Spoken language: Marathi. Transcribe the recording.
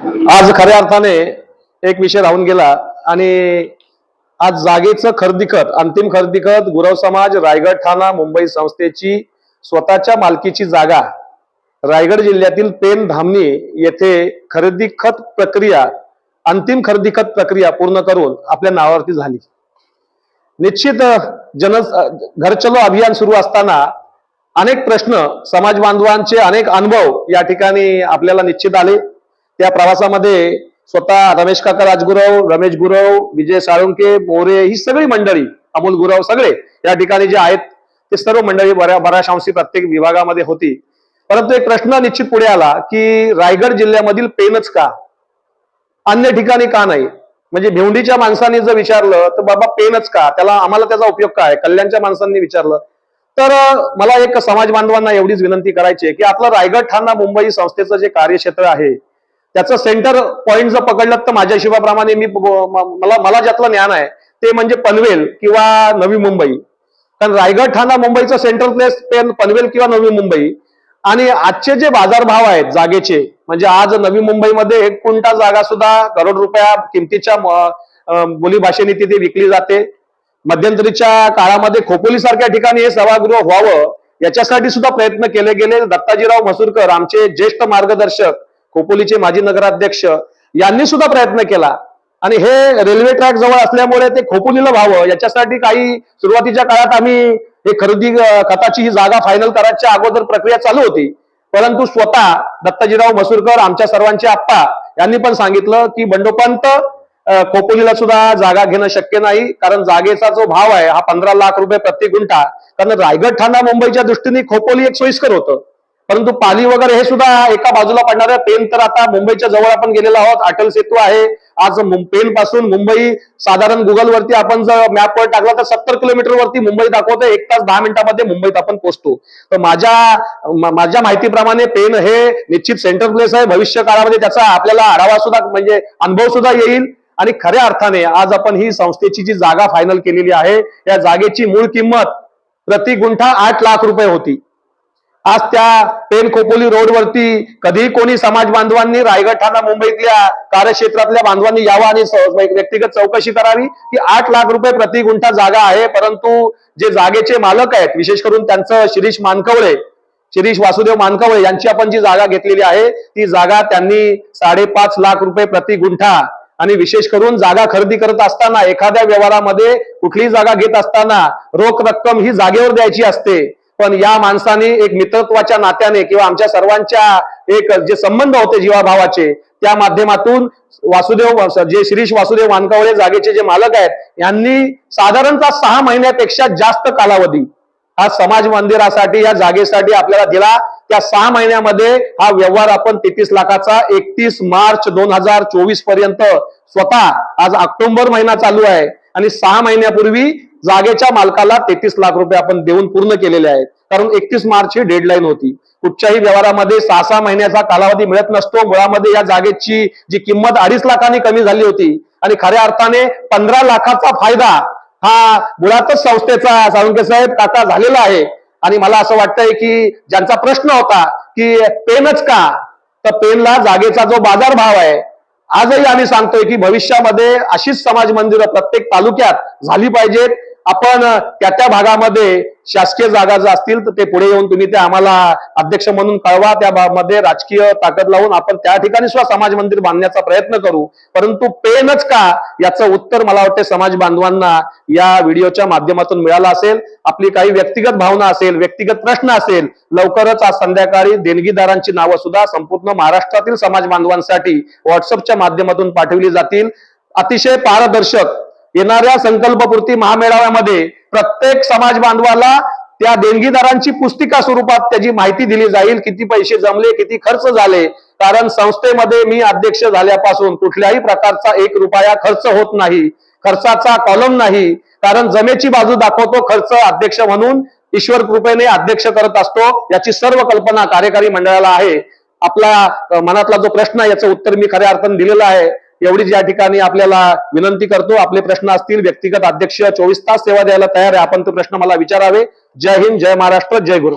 आज खऱ्या अर्थाने एक विषय राहून गेला आणि आज जागेचं खरेदी खत, अंतिम खरेदी खत गुरव समाज रायगड ठाणा मुंबई संस्थेची स्वतःच्या मालकीची जागा रायगड जिल्ह्यातील पेन धामणी येथे खरेदी खत प्रक्रिया, अंतिम खरेदी खत प्रक्रिया पूर्ण करून आपल्या नावावरती झाली। निश्चित घर चलो अभियान सुरू असताना अनेक प्रश्न, समाज बांधवांचे अनेक अनुभव या ठिकाणी आपल्याला निश्चित आले। त्या प्रवासामध्ये स्वतः रमेश काका राजगुरव, रमेश गुरव, विजय साळुंके, मोरे ही सगळी मंडळी, अमोल गुरव सगळे या ठिकाणी जे आहेत ते सर्व मंडळी बऱ्याच अंशी प्रत्येक विभागामध्ये होती। परंतु एक प्रश्न निश्चित पुढे आला की रायगड जिल्ह्यामधील पेनच का, अन्य ठिकाणी का नाही? म्हणजे भिवंडीच्या माणसांनी जर विचारलं तर बाबा पेनच का, त्याला आम्हाला त्याचा उपयोग काय? कल्याणच्या माणसांनी विचारलं तर मला एक समाज बांधवांना एवढीच विनंती करायची आहे की आपलं रायगड ठाणा मुंबई संस्थेचं जे कार्यक्षेत्र आहे त्याचं सेंटर पॉइंट जर पकडलं तर माझ्या हिशोबाप्रमाणे मला ज्यातलं ज्ञान आहे ते म्हणजे पनवेल किंवा नवी मुंबई। कारण रायगड ठाणा मुंबईचं सेंट्रल प्लेस पनवेल किंवा नवी मुंबई। आणि आजचे जे बाजारभाव आहेत जागेचे, म्हणजे आज नवी मुंबईमध्ये 1 गुंठा जागा सुद्धा करोड रुपया किमतीच्या बोलीभाषेने तिथे विकली जाते। मध्यंतरीच्या काळामध्ये खोपोली सारख्या ठिकाणी हे सभागृह व्हावं याच्यासाठी सुद्धा प्रयत्न केले गेले। दत्ताजीराव मसूरकर आमचे ज्येष्ठ मार्गदर्शक, खोपोलीचे माजी नगराध्यक्ष, यांनी सुद्धा प्रयत्न केला आणि हे रेल्वे ट्रॅक जवळ असल्यामुळे ते खोपोलीला व्हावं याच्यासाठी काही सुरुवातीच्या काळात आम्ही हे खरेदी खताची ही जागा फायनल करायच्या अगोदर प्रक्रिया चालू होती। परंतु स्वतः दत्ताजीराव मसूरकर आमच्या सर्वांचे आप्पा यांनी पण सांगितलं की बंडोपंत खोपोलीला सुद्धा जागा घेणं शक्य नाही, कारण जागेचा जो भाव आहे हा 15 लाख रुपये प्रति गुंठा। कारण रायगड ठाणा मुंबईच्या दृष्टीने खोपोली एक सोयीस्कर होतं, परंतु पाली वगैरे हे सुद्धा एका बाजूला पडणार आहे। पेन तर आता मुंबईच्या जवळ आपण गेलेलो आहोत, अटल सेतू आहे। आज पेन पासून मुंबई साधारण गुगलवरती आपण जर मॅपवर टाकला तर 70 किलोमीटर वरती मुंबई दाखवतं, 1 तास 10 मिनिटांमध्ये मुंबईत आपण पोहोचतो। तर माझ्या माहितीप्रमाणे पेन हे निश्चित सेंट्रल प्लेस आहे। भविष्य काळामध्ये त्याचा आपल्याला आढावा सुद्धा म्हणजे अनुभव सुद्धा येईल। आणि खऱ्या अर्थाने आज आपण ही संस्थेची जी जागा फायनल केलेली आहे या जागेची मूळ किंमत प्रति गुंठा 8 लाख रुपये होती। आज त्या पेन खोपोली रोडवरती कधीही कोणी समाज बांधवांनी, रायगड ठाणा मुंबईतल्या कार्यक्षेत्रातल्या बांधवांनी यावं आणि व्यक्तिगत चौकशी करावी की 8 लाख रुपये प्रति गुंठा जागा आहे। परंतु जे जागेचे मालक आहेत, विशेष करून त्यांचं शिरीष वासुदेव मानकवळे यांची आपण जी जागा घेतलेली आहे ती जागा त्यांनी 5.5 लाख रुपये प्रति गुंठा, आणि विशेष करून जागा खरेदी करत असताना एखाद्या व्यवहारामध्ये कुठलीही जागा घेत असताना रोख रक्कम ही जागेवर द्यायची असते। पण या माणसाने एक मित्रत्वाच्या नात्याने किंवा आमच्या सर्वांच्या एक जे संबंध होते जीवाभावाचे त्या माध्यमातून जे शिरीष वासुदेव मानकवळे जागेचे जे मालक आहेत यांनी साधारणतः 6 महिन्यापेक्षा जास्त कालावधी हा समाज मंदिरासाठी, या जागेसाठी आपल्याला दिला। त्या 6 महिन्यामध्ये हा व्यवहार आपण 33 लाखाचा 31 मार्च 2024 पर्यंत, स्वतः आज ऑक्टोबर महिना चालू आहे आणि 6 महिन्यापूर्वी जागेच्या मालकाला 33 लाख रुपये आपण देऊन पूर्ण केलेले आहेत। कारण 31 मार्च ही डेडलाईन होती। कुठच्याही व्यवहारामध्ये 6 महिन्याचा कालावधी मिळत नसतो। मुळामध्ये या जागेची जी किंमत 2.5 लाखांनी कमी झाली होती आणि खऱ्या अर्थाने 15 लाखाचा फायदा हा मुळातच संस्थेचा साळुंके साहेब काका झालेला आहे। आणि मला असं वाटतंय की ज्यांचा प्रश्न होता की पेनच का, तर पेनला जागेचा जो बाजारभाव आहे, आजही आम्ही सांगतोय की भविष्यामध्ये अशीच समाज मंदिरं प्रत्येक तालुक्यात झाली पाहिजेत। आपण त्या भागामध्ये शासकीय जागा जर असतील तर ते पुढे येऊन तुम्ही ते आम्हाला अध्यक्ष म्हणून कळवा, त्यामध्ये राजकीय ताकद लावून आपण त्या ठिकाणी सुद्धा समाज मंदिर बांधण्याचा प्रयत्न करू। परंतु पेनच का याचं उत्तर मला वाटते समाज बांधवांना या व्हिडिओच्या माध्यमातून मिळालं असेल। आपली काही व्यक्तिगत भावना असेल, व्यक्तिगत प्रश्न असेल, लवकरच आज संध्याकाळी देणगीदारांची नावं सुद्धा संपूर्ण महाराष्ट्रातील समाज बांधवांसाठी व्हॉट्सअपच्या माध्यमातून पाठवली जातील। अतिशय पारदर्शक येणाऱ्या संकल्पपूर्ती महामेळाव्यामध्ये प्रत्येक समाज बांधवाला त्या देणगीदारांची पुस्तिका स्वरूपात त्याची माहिती दिली जाईल, किती पैसे जमले, किती खर्च झाले। कारण संस्थेमध्ये मी अध्यक्ष झाल्यापासून कुठल्याही प्रकारचा 1 रुपया खर्च होत नाही, खर्चाचा कॉलम नाही। कारण जमेची बाजू दाखवतो, खर्च अध्यक्ष म्हणून ईश्वर कृपेने अध्यक्ष करत असतो। याची सर्व कल्पना कार्यकारी मंडळाला आहे। आपला मनातला जो प्रश्न आहे याचं उत्तर मी खऱ्या अर्थाने दिलेलं आहे। एवढीच या ठिकाणी आपल्याला विनंती करतो, आपले प्रश्न असतील, व्यक्तिगत अध्यक्ष 24 तास सेवा द्यायला तयार आहे, आपण तो प्रश्न मला विचारावे। जय हिंद, जय महाराष्ट्र, जय गुरु।